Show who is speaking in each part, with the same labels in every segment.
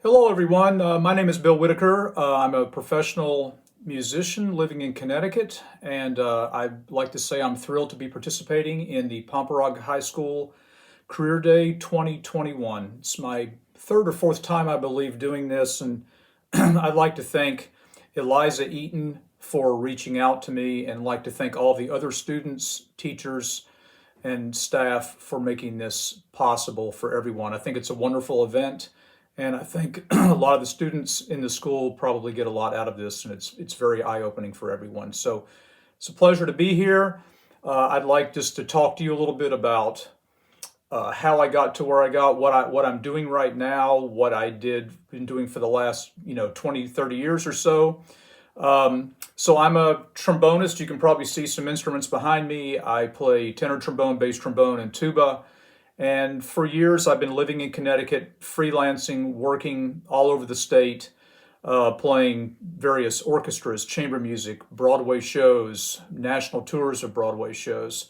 Speaker 1: Hello, everyone. My name is Bill Whitaker. I'm a professional musician living in Connecticut, and I'd like to say I'm thrilled to be participating in the Pomperaug High School Career Day 2021. It's my third or fourth time, I believe, doing this, and I'd like to thank Eliza Eaton for reaching out to me, and like to thank all the other students, teachers, and staff for making this possible for everyone. I think it's a wonderful event, and I think a lot of the students in the school probably get a lot out of this, and it's very eye-opening for everyone. So it's a pleasure to be here. I'd like just to talk to you a little bit about how I got to where I got, what I'm doing right now, what I been doing for the last 20, 30 years or so. So I'm a trombonist. You can probably see some instruments behind me. I play tenor trombone, bass trombone, and tuba. And for years, I've been living in Connecticut, freelancing, working all over the state, playing various orchestras, chamber music, Broadway shows, national tours of Broadway shows.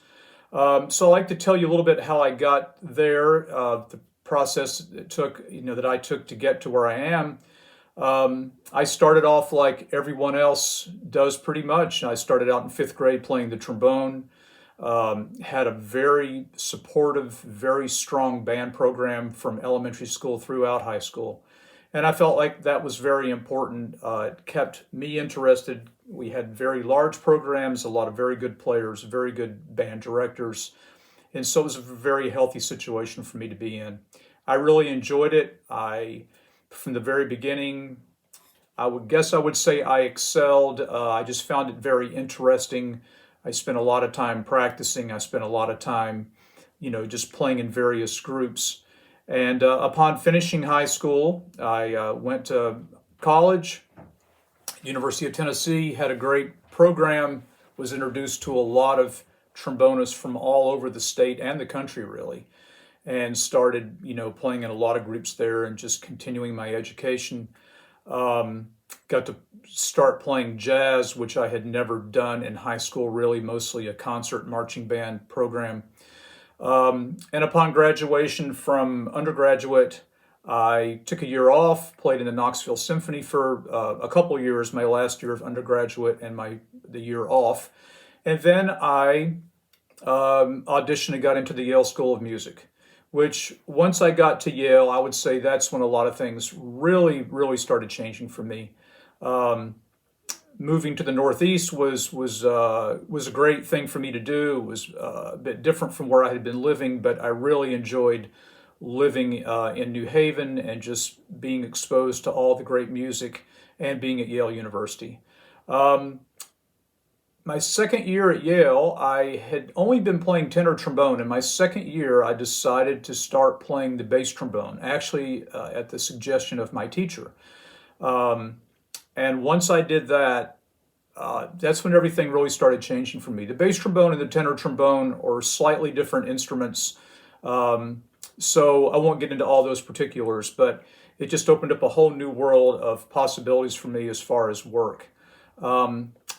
Speaker 1: So I'd like to tell you a little bit how I got there, the process it took, that I took to get to where I am. I started off like everyone else does pretty much. I started out in fifth grade playing the trombone, had a very supportive, very strong band program from elementary school throughout high school. And I felt like that was very important. It kept me interested. We had very large programs, a lot of very good players, very good band directors. And so it was a very healthy situation for me to be in. I really enjoyed it. From the very beginning, I would say I excelled. I just found it very interesting. I spent a lot of time practicing. I spent a lot of time, just playing in various groups. And upon finishing high school, I went to college, University of Tennessee, had a great program, was introduced to a lot of trombonists from all over the state and the country, really, and started, playing in a lot of groups there and just continuing my education. Got to start playing jazz, which I had never done in high school, really, mostly a concert marching band program. And upon graduation from undergraduate, I took a year off, played in the Knoxville Symphony for a couple of years, my last year of undergraduate and the year off. And then I auditioned and got into the Yale School of Music, which once I got to Yale, I would say that's when a lot of things really, really started changing for me. Moving to the Northeast was a great thing for me to do. It was a bit different from where I had been living, but I really enjoyed living in New Haven and just being exposed to all the great music and being at Yale University. My second year at Yale, I had only been playing tenor trombone. In my second year, I decided to start playing the bass trombone, actually at the suggestion of my teacher. And once I did that, that's when everything really started changing for me. The bass trombone and the tenor trombone are slightly different instruments, so I won't get into all those particulars, but it just opened up a whole new world of possibilities for me as far as work.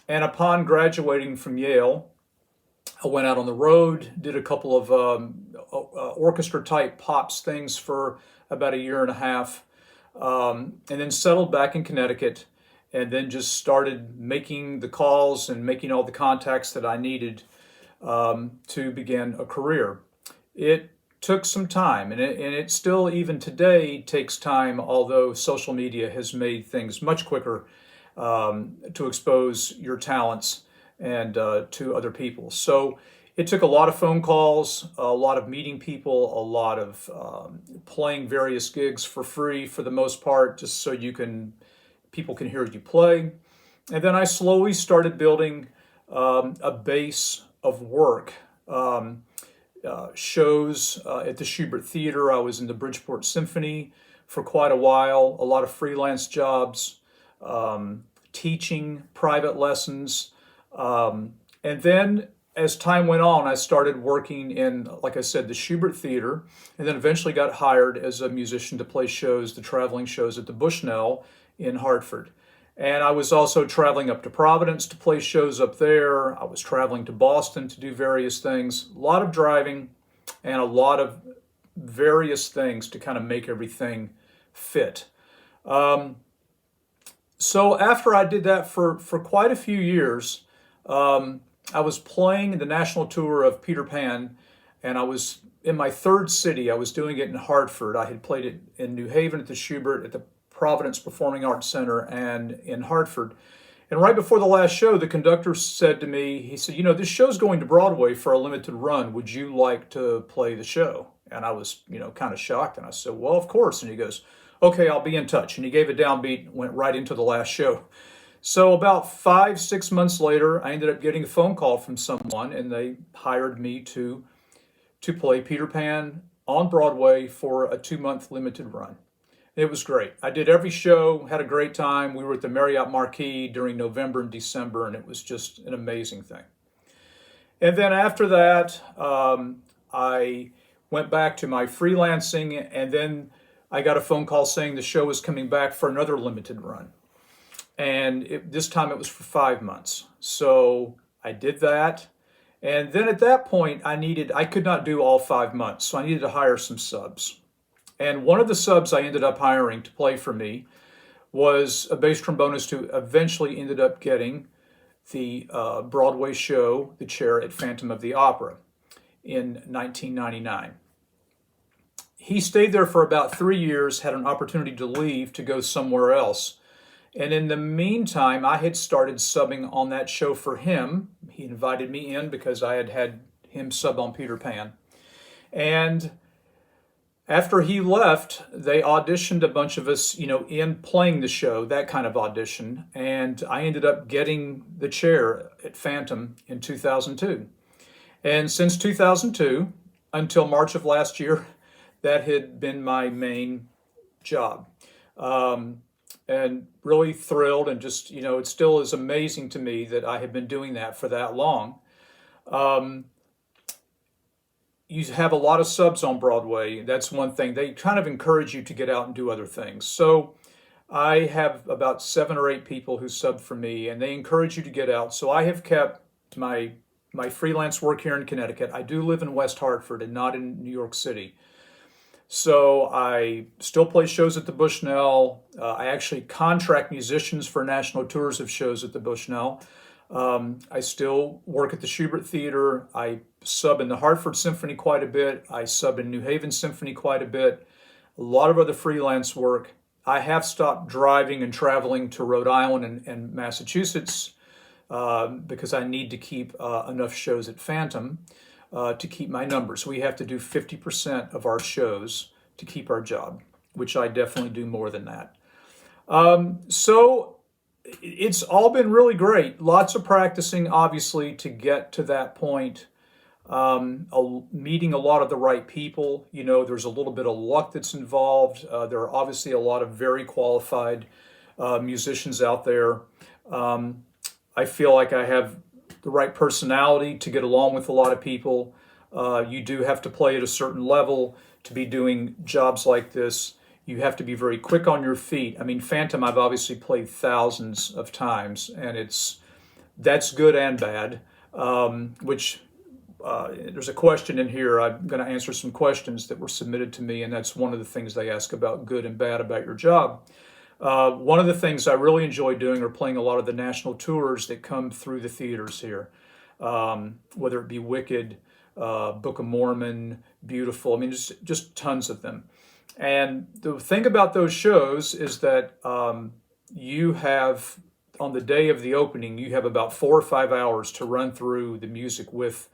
Speaker 1: And upon graduating from Yale, I went out on the road, did a couple of orchestra type pops things for about a year and a half, and then settled back in Connecticut, and then just started making the calls and making all the contacts that I needed to begin a career. It took some time, and it still, even today, takes time, although social media has made things much quicker to expose your talents and to other people. So it took a lot of phone calls, a lot of meeting people, a lot of playing various gigs for free for the most part, just so people can hear you play. And then I slowly started building a base of work. Shows at the Schubert Theater. I was in the Bridgeport Symphony for quite a while, a lot of freelance jobs, teaching private lessons. And then as time went on, I started working in, like I said, the Schubert Theater, and then eventually got hired as a musician to play shows, the traveling shows at the Bushnell in Hartford. And I was also traveling up to Providence to play shows up there. I was traveling to Boston to do various things, a lot of driving and a lot of various things to kind of make everything fit. So after I did that for quite a few years, I was playing the national tour of Peter Pan, and I was in my third city. I was doing it in Hartford. I had played it in New Haven at the Schubert, at the Providence Performing Arts Center, and in Hartford. And right before the last show, the conductor said to me, he said, this show's going to Broadway for a limited run. Would you like to play the show? And I was, kind of shocked. And I said, well, of course. And he goes, okay, I'll be in touch. And he gave a downbeat, went right into the last show. So about 5, 6 months later, I ended up getting a phone call from someone, and they hired me to play Peter Pan on Broadway for a 2-month limited run. It was great. I did every show, had a great time. We were at the Marriott Marquis during November and December, and it was just an amazing thing. And then after that, I went back to my freelancing, and then I got a phone call saying the show was coming back for another limited run. And this time it was for 5 months. So I did that. And then at that point, I could not do all 5 months, so I needed to hire some subs. And one of the subs I ended up hiring to play for me was a bass trombonist who eventually ended up getting the Broadway show, The Chair at Phantom of the Opera, in 1999. He stayed there for about 3 years, had an opportunity to leave to go somewhere else. And in the meantime, I had started subbing on that show for him. He invited me in because I had him sub on Peter Pan. And after he left, they auditioned a bunch of us, in playing the show, that kind of audition. And I ended up getting the chair at Phantom in 2002. And since 2002, until March of last year, that had been my main job. And really thrilled, and just, it still is amazing to me that I have been doing that for that long. You have a lot of subs on Broadway. That's one thing. They kind of encourage you to get out and do other things. So I have about 7 or 8 people who sub for me, and they encourage you to get out. So I have kept my freelance work here in Connecticut. I do live in West Hartford and not in New York City. So I still play shows at the Bushnell. I actually contract musicians for national tours of shows at the Bushnell. I still work at the Schubert Theater. I sub in the Hartford Symphony quite a bit. I sub in New Haven Symphony quite a bit. A lot of other freelance work. I have stopped driving and traveling to Rhode Island and Massachusetts because I need to keep enough shows at Phantom to keep my numbers. We have to do 50% of our shows to keep our job, which I definitely do more than that. So it's all been really great. Lots of practicing, obviously, to get to that point. Meeting a lot of the right people. There's a little bit of luck that's involved. There are obviously a lot of very qualified musicians out there. I feel like I have the right personality to get along with a lot of people. You do have to play at a certain level to be doing jobs like this. You have to be very quick on your feet. I mean, Phantom, I've obviously played thousands of times, and that's good and bad, there's a question in here. I'm going to answer some questions that were submitted to me, and that's one of the things they ask about good and bad about your job. One of the things I really enjoy doing are playing a lot of the national tours that come through the theaters here, whether it be Wicked, Book of Mormon, Beautiful. I mean, just tons of them. And the thing about those shows is that you have, on the day of the opening, you have about 4 or 5 hours to run through the music with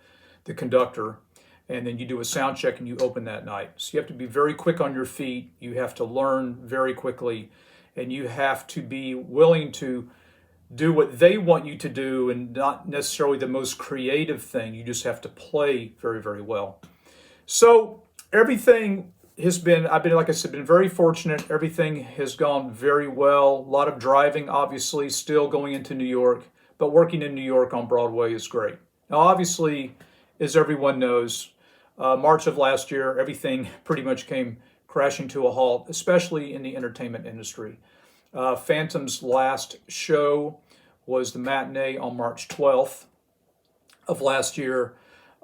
Speaker 1: the conductor, and then you do a sound check and you open that night. So you have to be very quick on your feet. You have to learn very quickly, and you have to be willing to do what they want you to do, and not necessarily the most creative thing. You just have to play very, very well. So everything I've been, like I said, been very fortunate. Everything has gone very well. A lot of driving, obviously, still going into New York, but working in New York on Broadway is great. Now, obviously, as everyone knows, March of last year, everything pretty much came crashing to a halt, especially in the entertainment industry. Phantom's last show was the matinee on March 12th of last year.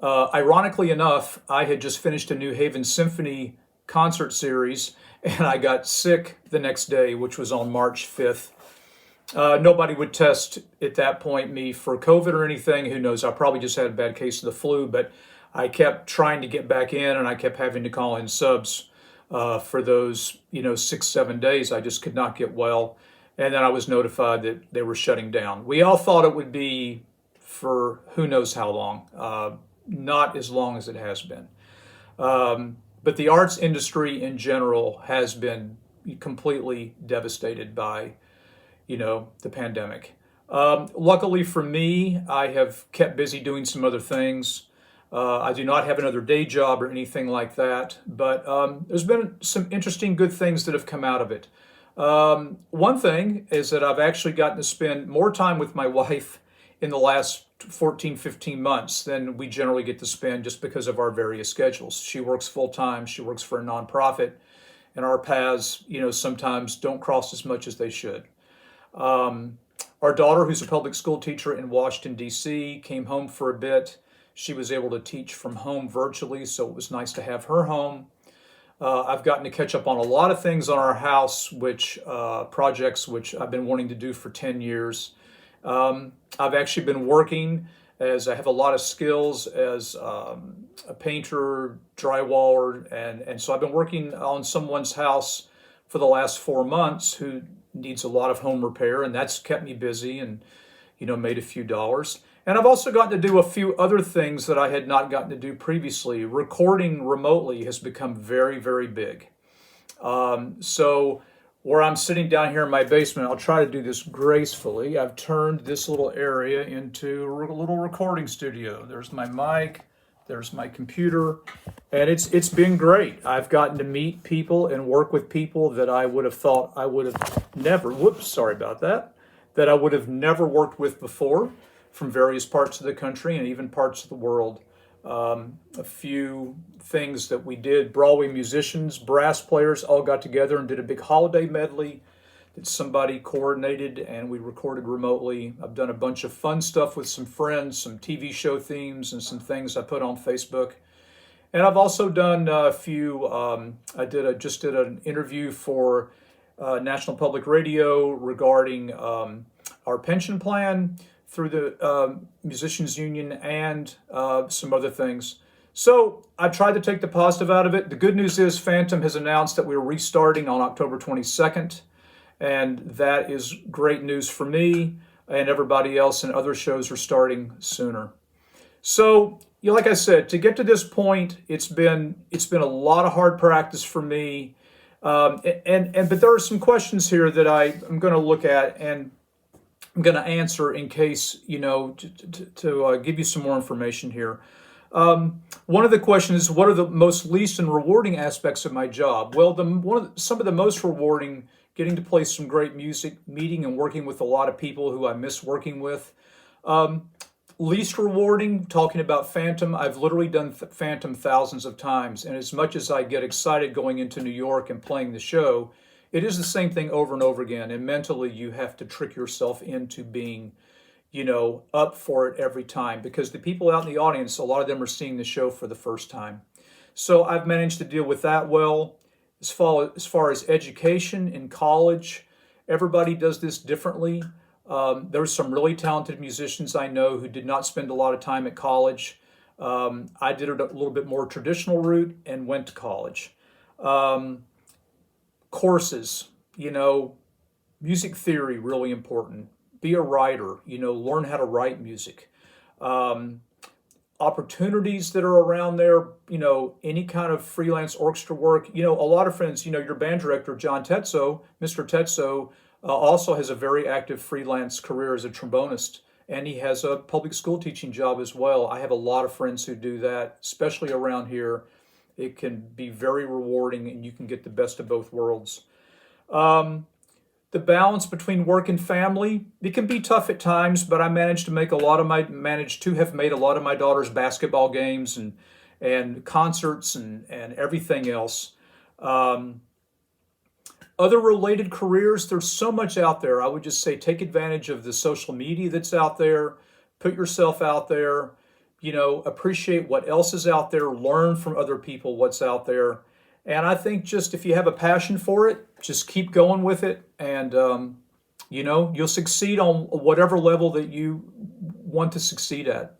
Speaker 1: Ironically enough, I had just finished a New Haven Symphony concert series, and I got sick the next day, which was on March 5th. Nobody would test at that point me for COVID or anything. Who knows? I probably just had a bad case of the flu, but I kept trying to get back in, and I kept having to call in subs for those, 6, 7 days. I just could not get well. And then I was notified that they were shutting down. We all thought it would be for who knows how long, not as long as it has been. But the arts industry in general has been completely devastated by, the pandemic. Luckily for me, I have kept busy doing some other things. I do not have another day job or anything like that, but there's been some interesting good things that have come out of it. One thing is that I've actually gotten to spend more time with my wife in the last 14, 15 months than we generally get to spend just because of our various schedules. She works full time, she works for a nonprofit, and our paths, sometimes don't cross as much as they should. Our daughter, who's a public school teacher in Washington, D.C., came home for a bit. She was able to teach from home virtually, so it was nice to have her home. I've gotten to catch up on a lot of things on our house, projects which I've been wanting to do for 10 years. I've actually been working as I have a lot of skills as a painter, drywaller, and so I've been working on someone's house for the last 4 months who needs a lot of home repair, and that's kept me busy and, made a few dollars. And I've also gotten to do a few other things that I had not gotten to do previously. Recording remotely has become very, very big. So where I'm sitting down here in my basement, I'll try to do this gracefully. I've turned this little area into a little recording studio. There's my mic, there's my computer, and it's been great. I've gotten to meet people and work with people that I would have thought I would have never, that I would have never worked with before, from various parts of the country and even parts of the world. A few things that we did, Broadway musicians, brass players all got together and did a big holiday medley that somebody coordinated and we recorded remotely. I've done a bunch of fun stuff with some friends, some TV show themes and some things I put on Facebook. And I've also done a few, just did an interview for National Public Radio regarding our pension plan through the Musicians Union and some other things. So I tried to take the positive out of it. The good news is Phantom has announced that we're restarting on October 22nd, and that is great news for me and everybody else, and other shows are starting sooner. So, like I said, to get to this point, it's been a lot of hard practice for me. But there are some questions here that I'm going to look at and I'm going to answer in case, to give you some more information here. One of the questions is, what are the most least and rewarding aspects of my job? Well, some of the most rewarding, getting to play some great music, meeting and working with a lot of people who I miss working with. Least rewarding, talking about Phantom, I've literally done Phantom thousands of times, and as much as I get excited going into New York and playing the show, it is the same thing over and over again, and mentally you have to trick yourself into being, up for it every time, because the people out in the audience, a lot of them are seeing the show for the first time. So I've managed to deal with that well. As far as education in college, everybody does this differently. There's some really talented musicians I know who did not spend a lot of time at college. I did it a little bit more traditional route and went to college. Courses, music theory, really important. Be a writer, learn how to write music. Opportunities that are around there, any kind of freelance orchestra work. A lot of friends, your band director, John Tetso, Mr. Tetso, also has a very active freelance career as a trombonist, and he has a public school teaching job as well. I have a lot of friends who do that, especially around here. It can be very rewarding, and you can get the best of both worlds. The balance between work and family, it can be tough at times, but I managed to have made a lot of my daughter's basketball games and concerts and everything else. Other related careers, there's so much out there. I would just say take advantage of the social media that's out there, put yourself out there, appreciate what else is out there, learn from other people what's out there, And I think just if you have a passion for it, just keep going with it, and you'll succeed on whatever level that you want to succeed at.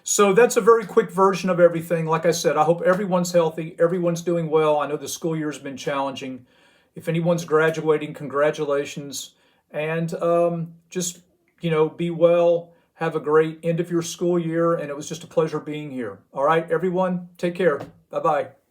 Speaker 1: So that's a very quick version of everything. Like I said, I hope everyone's healthy, everyone's doing well. I know the school year has been challenging. If anyone's graduating, congratulations. And just, be well. Have a great end of your school year. And it was just a pleasure being here. All right, everyone, take care. Bye-bye.